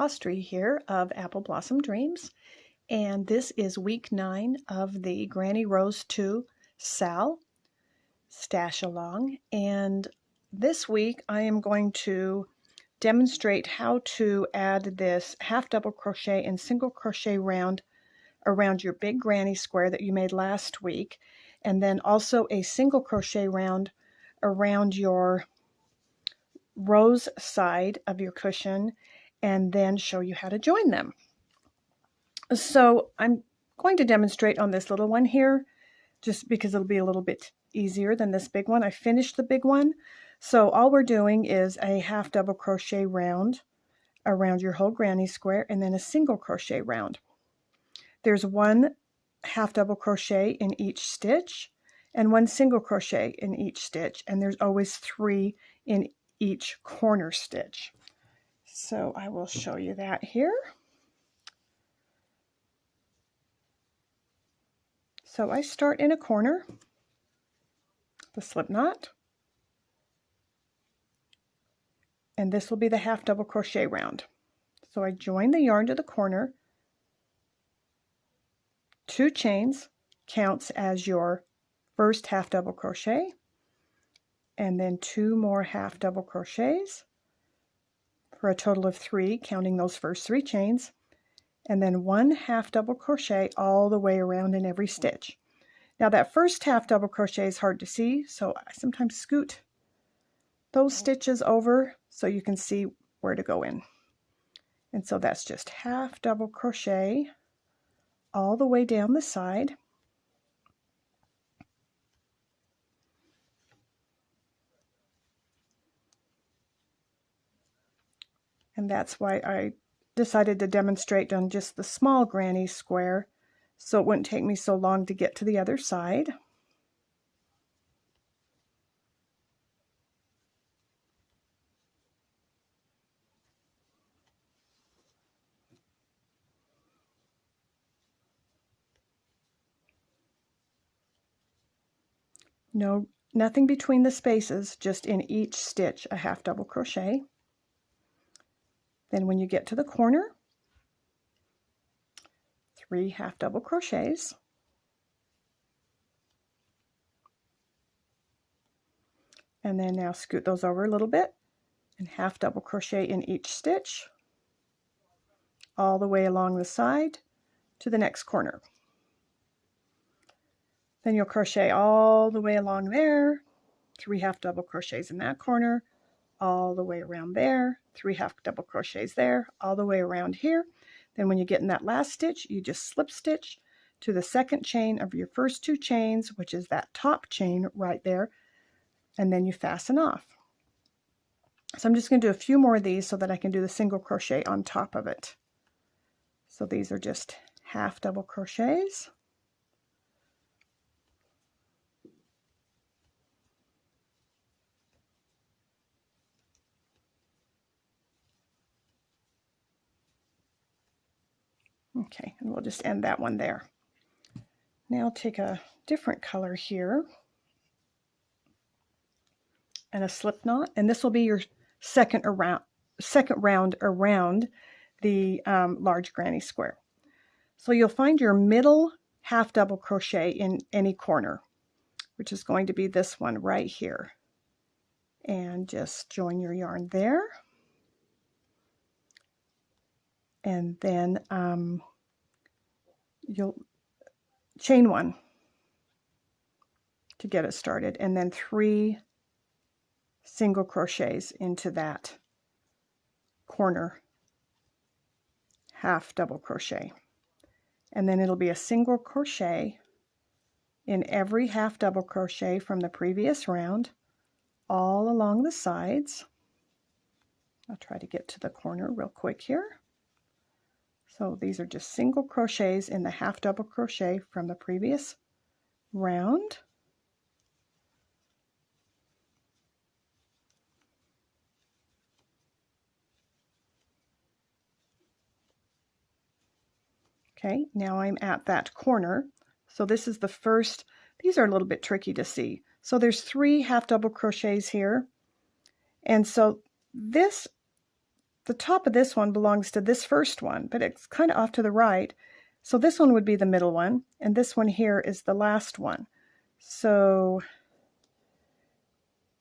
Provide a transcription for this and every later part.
Austri here of Apple Blossom Dreams, and this is week 9 of the Granny Rose 2 Sal Stash Along. And this week I am going to demonstrate how to add this half double crochet and single crochet round around your big granny square that you made last week, and then also a single crochet round around your rose side of your cushion, and then show you how to join them. So I'm going to demonstrate on this little one here just because it'll be a little bit easier than this big one. I finished the big one, so all we're doing is a half double crochet round around your whole granny square and then a single crochet round. There's one half double crochet in each stitch and one single crochet in each stitch, and there's always 3 in each corner stitch. So I will show you that here. So I start in a corner, the slip knot, and this will be the half double crochet round. So I join the yarn to the corner, 2 chains counts as your first half double crochet, and then 2 more half double crochets for a total of 3, counting those first 3 chains, and then 1 half double crochet all the way around in every stitch. Now that first half double crochet is hard to see, so I sometimes scoot those stitches over so you can see where to go in. And so that's just half double crochet all the way down the side. And that's why I decided to demonstrate on just the small granny square, so it wouldn't take me so long to get to the other side. No, nothing between the spaces, just in each stitch a half double crochet. Then when you get to the corner, 3 half double crochets, and then now scoot those over a little bit and half double crochet in each stitch all the way along the side to the next corner. Then you'll crochet all the way along there, 3 half double crochets in that corner, all the way around there, 3 half double crochets there, all the way around here. Then when you get in that last stitch, you just slip stitch to the second chain of your first 2 chains, which is that top chain right there, and then you fasten off. So I'm just going to do a few more of these so that I can do the single crochet on top of it. So these are just half double crochets. Okay, and we'll just end that one there. Now take a different color here and a slip knot, and this will be your second round around the large granny square. So you'll find your middle half double crochet in any corner, which is going to be this one right here, and just join your yarn there. And then you'll chain 1 to get it started, and then 3 single crochets into that corner half double crochet, and then it'll be a single crochet in every half double crochet from the previous round all along the sides. I'll try to get to the corner real quick here. So these are just single crochets in the half double crochet from the previous round. Okay, now I'm at that corner. So this is the first, these are a little bit tricky to see. So there's 3 half double crochets here. And so this the top of this one belongs to this first one, but it's kind of off to the right. So this one would be the middle one, and this one here is the last one. So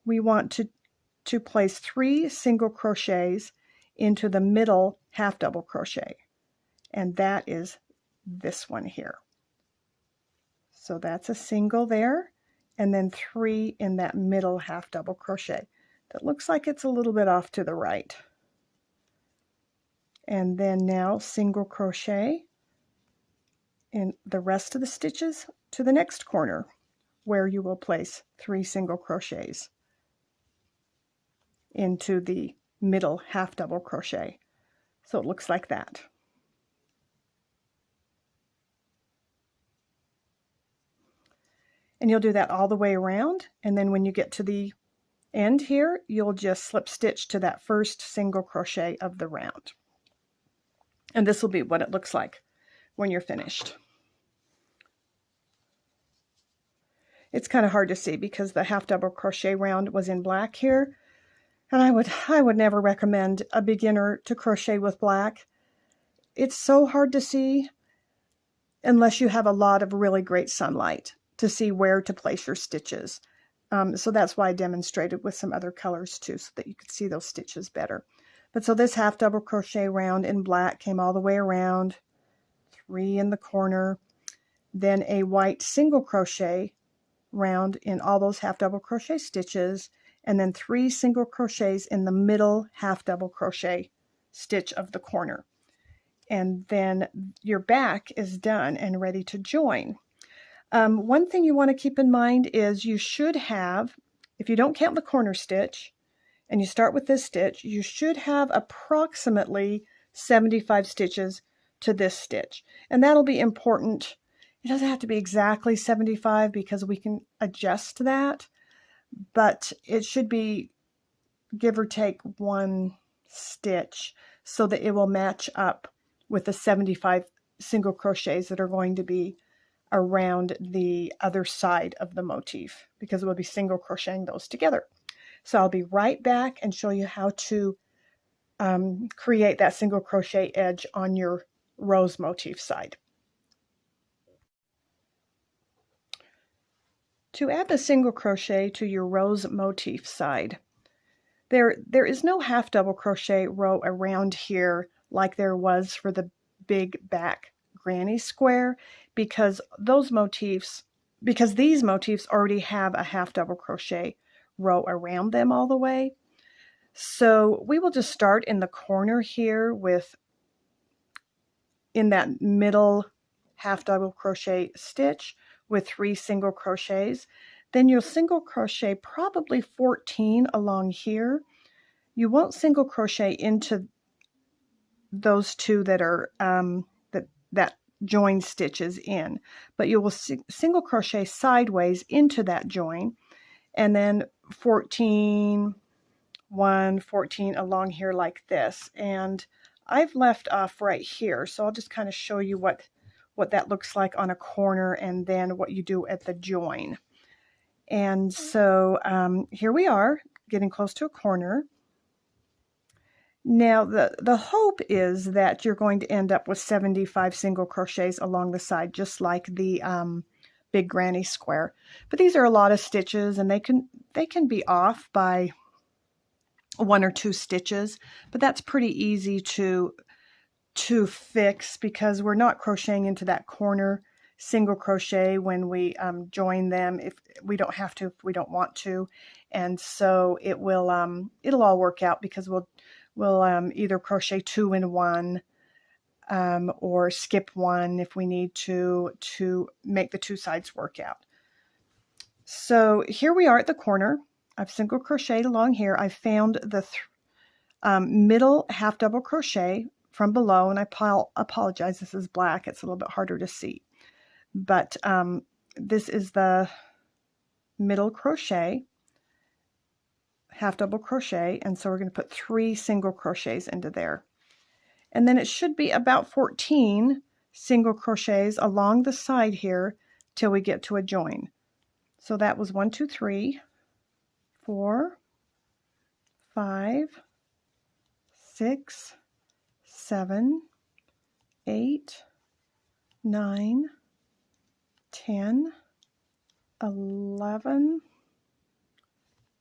we want to place 3 single crochets into the middle half double crochet, and that is this one here. So that's a single there, and then 3 in that middle half double crochet. That looks like it's a little bit off to the right. And then now single crochet in the rest of the stitches to the next corner, where you will place 3 single crochets into the middle half double crochet. So it looks like that. And you'll do that all the way around, and then when you get to the end here, you'll just slip stitch to that first single crochet of the round. And this will be what it looks like when you're finished. It's kind of hard to see because the half double crochet round was in black here, and I would never recommend a beginner to crochet with black. It's so hard to see unless you have a lot of really great sunlight to see where to place your stitches. So that's why I demonstrated with some other colors too, so that you could see those stitches better. But so this half double crochet round in black came all the way around, 3 in the corner, then a white single crochet round in all those half double crochet stitches, and then 3 single crochets in the middle half double crochet stitch of the corner. And then your back is done and ready to join. One thing you want to keep in mind is you should have, if you don't count the corner stitch, and you start with this stitch, you should have approximately 75 stitches to this stitch. And that'll be important. It doesn't have to be exactly 75 because we can adjust that, but it should be give or take 1 stitch so that it will match up with the 75 single crochets that are going to be around the other side of the motif, because we'll be single crocheting those together. So I'll be right back and show you how to create that single crochet edge on your rose motif side. To add the single crochet to your rose motif side, there is no half double crochet row around here like there was for the big back granny square, because these motifs already have a half double crochet row around them all the way. So we will just start in the corner here in that middle half double crochet stitch with 3 single crochets. Then you'll single crochet probably 14 along here. You won't single crochet into those 2 that are that join stitches in, but you will single crochet sideways into that join, and then 14, 1, 14 along here like this. And I've left off right here, so I'll just kind of show you what that looks like on a corner and then what you do at the join. And so here we are getting close to a corner. Now the hope is that you're going to end up with 75 single crochets along the side, just like the big granny square. But these are a lot of stitches, and they can be off by 1 or 2 stitches, but that's pretty easy to fix because we're not crocheting into that corner single crochet when we join them. If we don't have to, if we don't want to, and so it will it'll all work out because we'll either crochet 2 in 1 or skip 1 if we need to make the 2 sides work out. So here we are at the corner. I've single crocheted along here. I found the middle half double crochet from below, and I apologize, this is black, it's a little bit harder to see, but this is the middle crochet, half double crochet, and so we're going to put 3 single crochets into there, and then it should be about 14 single crochets along the side here till we get to a join. So that was 1, 2, 3, 4, 5, 6, 7, 8, 9, 10, 11,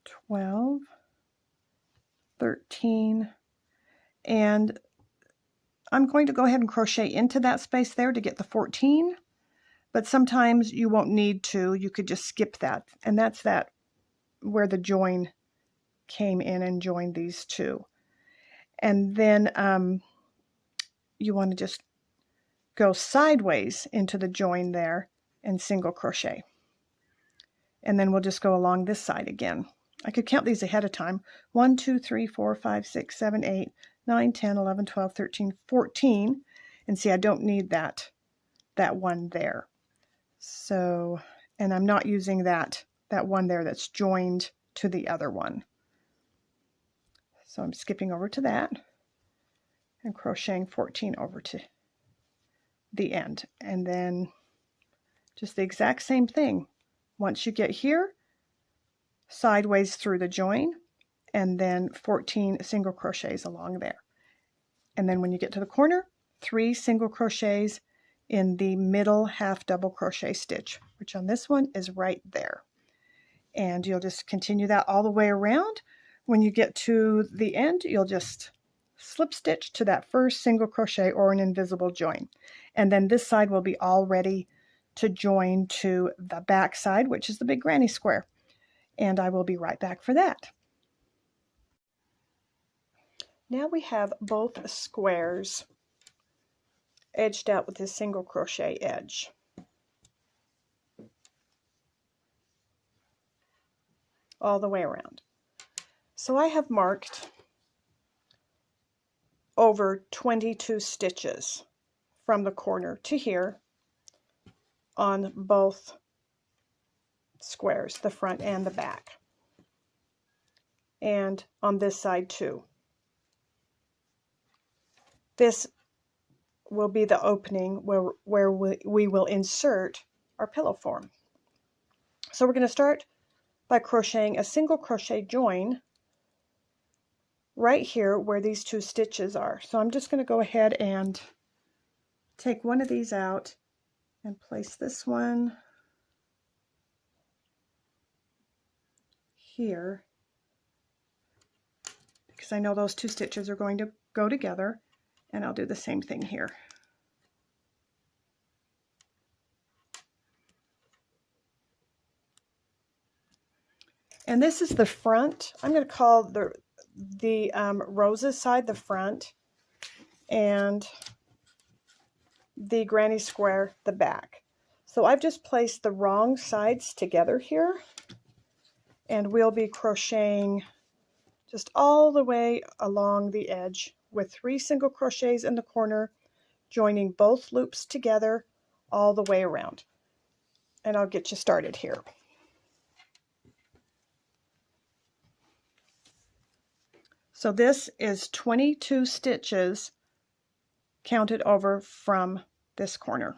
12, 13, and I'm going to go ahead and crochet into that space there to get the 14, but sometimes you won't need to. You could just skip that, and that's that where the join came in and joined these two. And then you want to just go sideways into the join there and single crochet. And then we'll just go along this side again. I could count these ahead of time. 1, 2, 3, 4, 5, 6, 7, 8, 9, 10, 11, 12, 13, 14. And see, I don't need that one there. So, and I'm not using that one there that's joined to the other one. So I'm skipping over to that and crocheting 14 over to the end. And then just the exact same thing. Once you get here, sideways through the join, and then 14 single crochets along there. And then when you get to the corner, 3 single crochets in the middle half double crochet stitch, which on this one is right there. And you'll just continue that all the way around. When you get to the end, you'll just slip stitch to that first single crochet or an invisible join. And then this side will be all ready to join to the back side, which is the big granny square. And I will be right back for that. Now we have both squares edged out with this single crochet edge. All the way around. So I have marked over 22 stitches from the corner to here on both squares, the front and the back, and on this side too. This will be the opening where we will insert our pillow form. So we're going to start by crocheting a single crochet join right here where these 2 stitches are. So I'm just going to go ahead and take one of these out and place this one here, because I know those 2 stitches are going to go together, and I'll do the same thing here. And this is the front. I'm going to call the roses side the front, and the granny square the back. So I've just placed the wrong sides together here, and we'll be crocheting just all the way along the edge with 3 single crochets in the corner, joining both loops together all the way around. And I'll get you started here. So this is 22 stitches counted over from this corner.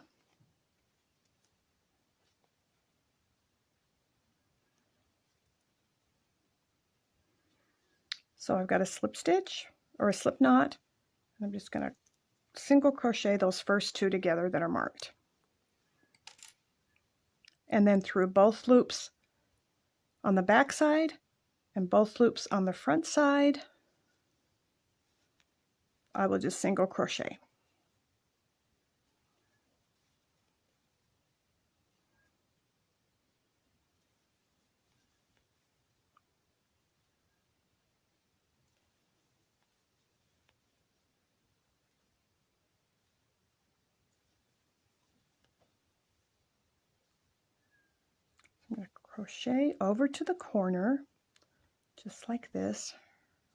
So I've got a slip stitch or a slip knot, and I'm just going to single crochet those first 2 together that are marked. And then through both loops on the back side and both loops on the front side, I will just single crochet. I'm going to crochet over to the corner, just like this,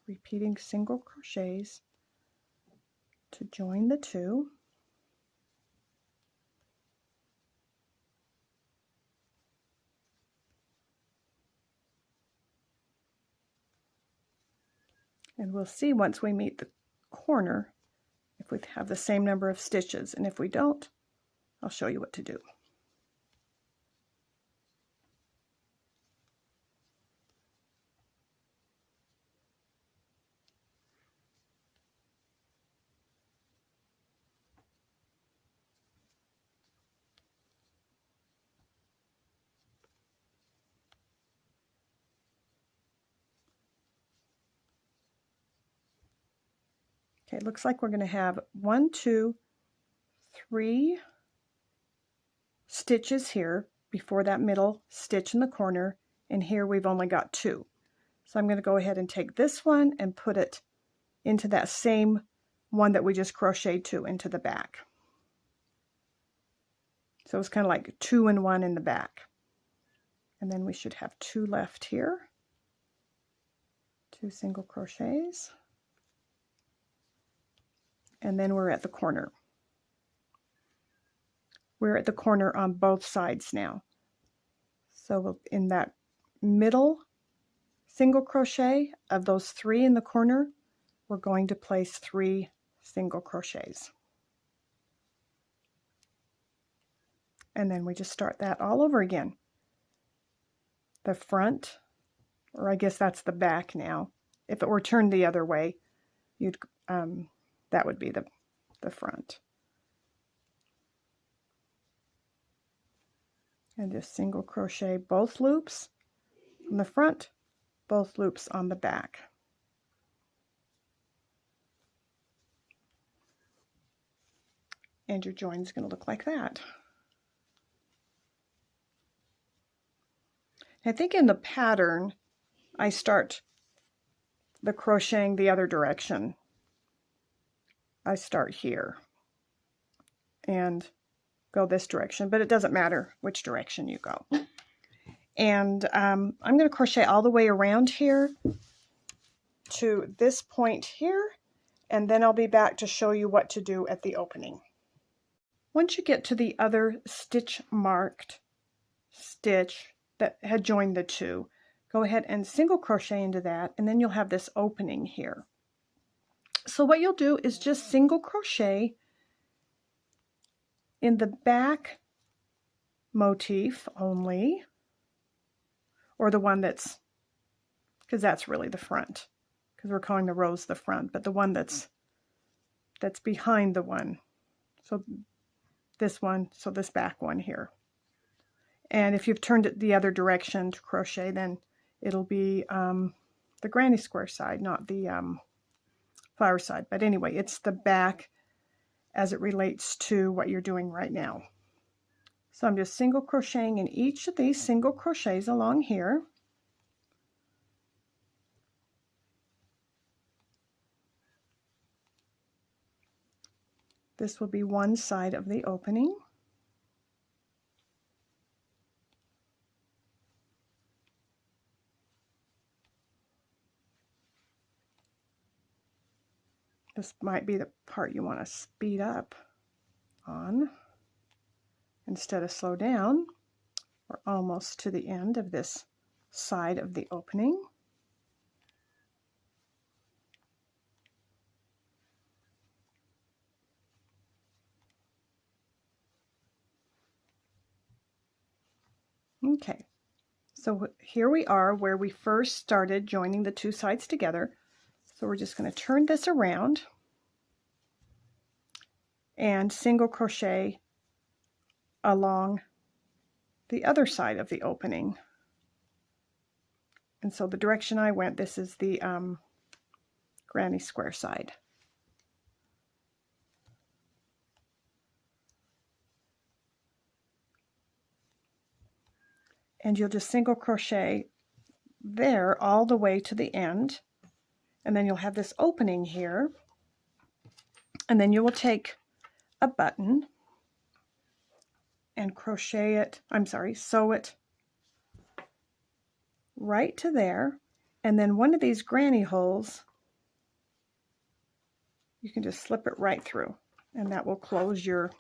repeating single crochets to join the 2. And we'll see once we meet the corner if we have the same number of stitches, and if we don't, I'll show you what to do. Okay, it looks like we're going to have 1, 2, 3 stitches here before that middle stitch in the corner, and here we've only got 2. So I'm going to go ahead and take this one and put it into that same one that we just crocheted to into the back. So it's kind of like 2 and 1 in the back. And then we should have 2 left here. 2 single crochets. And then we're at the corner. We're at the corner on both sides now. So in that middle single crochet of those 3 in the corner, we're going to place 3 single crochets. And then we just start that all over again. The front, or I guess that's the back now. If it were turned the other way, you'd that would be the front. And just single crochet both loops on the front, both loops on the back. And your join is going to look like that. I think in the pattern, I start the crocheting the other direction. I start here and go this direction, but it doesn't matter which direction you go. And I'm going to crochet all the way around here to this point here, and then I'll be back to show you what to do at the opening. Once you get to the other stitch marked stitch that had joined the 2, go ahead and single crochet into that, and then you'll have this opening here. So what you'll do is just single crochet in the back motif only, or the one that's, because that's really the front, because we're calling the rose the front, but the one that's behind the one. So this one, so this back one here. And if you've turned it the other direction to crochet, then it'll be the granny square side, not the flower side. But anyway, it's the back as it relates to what you're doing right now. So I'm just single crocheting in each of these single crochets along here. This will be one side of the opening. This might be the part you want to speed up on instead of slow down. We're almost to the end of this side of the opening. Okay, so here we are where we first started joining the 2 sides together. So we're just going to turn this around and single crochet along the other side of the opening. And so the direction I went, this is the granny square side. And you'll just single crochet there all the way to the end. And then you'll have this opening here. And then you will take a button and crochet it, sew it right to there. And then one of these granny holes, you can just slip it right through. And that will close your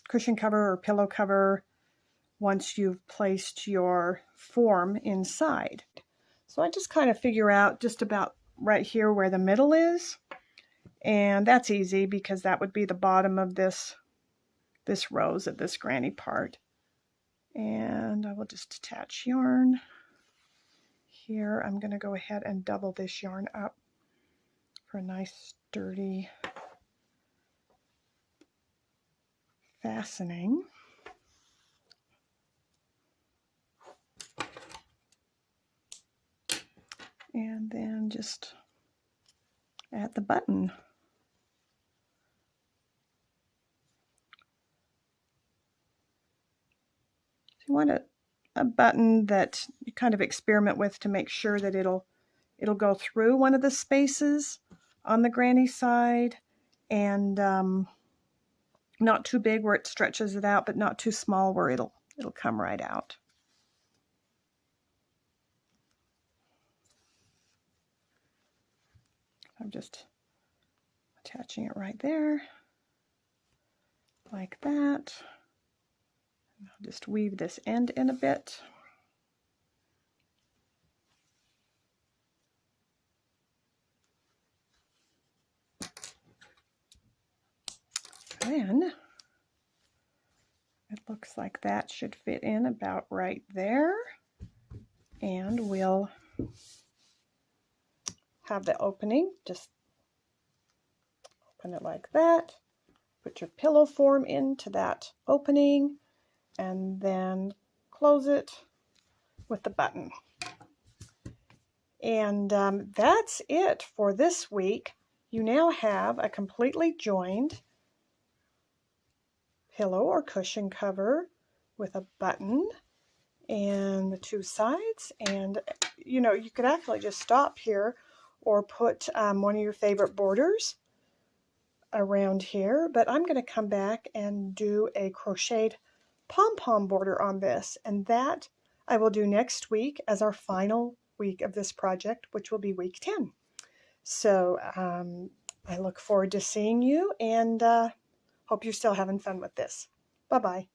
cushion cover or pillow cover once you've placed your form inside. So I just kind of figure out just about right here where the middle is, and that's easy because that would be the bottom of this rose of this granny part. And I will just attach yarn here. I'm going to go ahead and double this yarn up for a nice sturdy fastening. And then just at the button. So you want a button that you kind of experiment with to make sure that it'll go through one of the spaces on the granny side, and not too big where it stretches it out, but not too small where it'll come right out. I'm just attaching it right there, like that. And I'll just weave this end in a bit. Then it looks like that should fit in about right there. And we'll have the opening. Just open it like that. Put your pillow form into that opening and then close it with the button. And that's it for this week. You now have a completely joined pillow or cushion cover with a button and the two sides. And you know, you could actually just stop here or put one of your favorite borders around here, but I'm going to come back and do a crocheted pom-pom border on this, and that I will do next week as our final week of this project, which will be week 10. So I look forward to seeing you, and hope you're still having fun with this. Bye-bye.